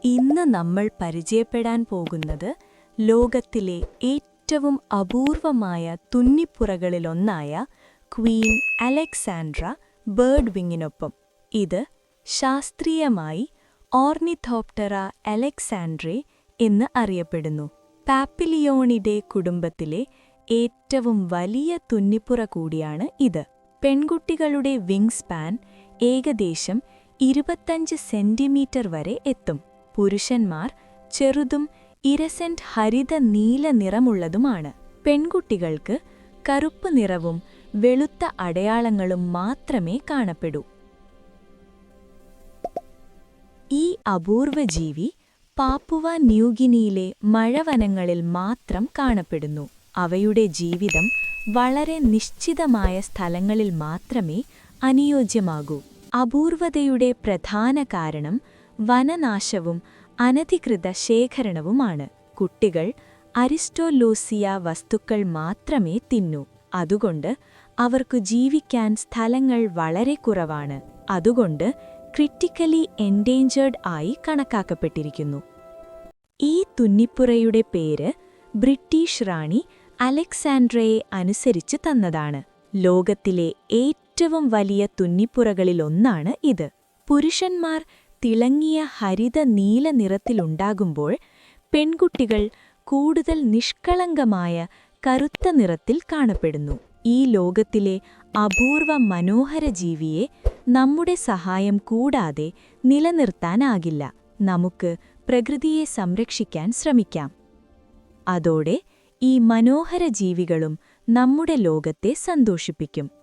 ഇന്ന് നമ്മൾ പരിചയപ്പെടാൻ പോകുന്നത് ലോകത്തിലെ ഏറ്റവും അപൂർവമായ തുന്നിപ്പുറകളിലൊന്നായ ക്വീൻ അലക്സാൻഡ്ര ബേർഡ് വിങ്ങിനൊപ്പം. ഇത് ശാസ്ത്രീയമായി ഓർണിഥോപ്റ്ററ അലക്സാൻഡ്രേ എന്ന് അറിയപ്പെടുന്നു. പാപ്പിലിയോണിഡേ കുടുംബത്തിലെ ഏറ്റവും വലിയ തുന്നിപ്പുറ കൂടിയാണ് ഇത്. പെൺകുട്ടികളുടെ വിങ് സ്പാൻ ഏകദേശം 25 സെന്റിമീറ്റർ വരെ എത്തും. പുരുഷന്മാർ ചെറുതും ഇരസെന്റ് ഹരിത നീല നിറമുള്ളതുമാണ്. പെൺകുട്ടികൾക്ക് കറുപ്പ് നിറവും വെളുത്ത അടയാളങ്ങളും മാത്രമേ കാണപ്പെടൂ. ഈ അപൂർവ ജീവി പാപ്പുവ ന്യൂഗിനിയിലെ മഴവനങ്ങളിൽ മാത്രം കാണപ്പെടുന്നു. അവയുടെ ജീവിതം വളരെ നിശ്ചിതമായ സ്ഥലങ്ങളിൽ മാത്രമേ അനുയോജ്യമാകൂ. അപൂർവതയുടെ പ്രധാന കാരണം വനനാശവും അനധികൃത ശേഖരണവുമാണ്. കുട്ടികൾ അരിസ്റ്റോലോസിയ വസ്തുക്കൾ മാത്രമേ തിന്നൂ. അതുകൊണ്ട് അവർക്കു ജീവിക്കാൻ സ്ഥലങ്ങൾ വളരെ കുറവാണ്. അതുകൊണ്ട് ക്രിട്ടിക്കലി എൻഡേഞ്ചേർഡ് ആയി കണക്കാക്കപ്പെട്ടിരിക്കുന്നു. ഈ തുന്നിപ്പുറയുടെ പേര് ബ്രിട്ടീഷ് റാണി അലക്സാൻഡ്രയെ അനുസരിച്ച് തന്നതാണ്. ലോകത്തിലെ ഏറ്റവും വലിയ തുന്നിപ്പുറകളിലൊന്നാണ് ഇത്. പുരുഷന്മാർ തിളങ്ങിയ ഹരിത നീല നിറത്തിലുണ്ടാകുമ്പോൾ പെൺകുട്ടികൾ കൂടുതൽ നിഷ്കളങ്കമായ കറുത്ത നിറത്തിൽ കാണപ്പെടുന്നു. ഈ ലോകത്തിലെ അപൂർവ മനോഹര ജീവിയെ നമ്മുടെ സഹായം കൂടാതെ നിലനിർത്താനാകില്ല. നമുക്ക് പ്രകൃതിയെ സംരക്ഷിക്കാൻ ശ്രമിക്കാം. അതോടെ ഈ മനോഹര ജീവികളും നമ്മുടെ ലോകത്തെ സന്തോഷിപ്പിക്കും.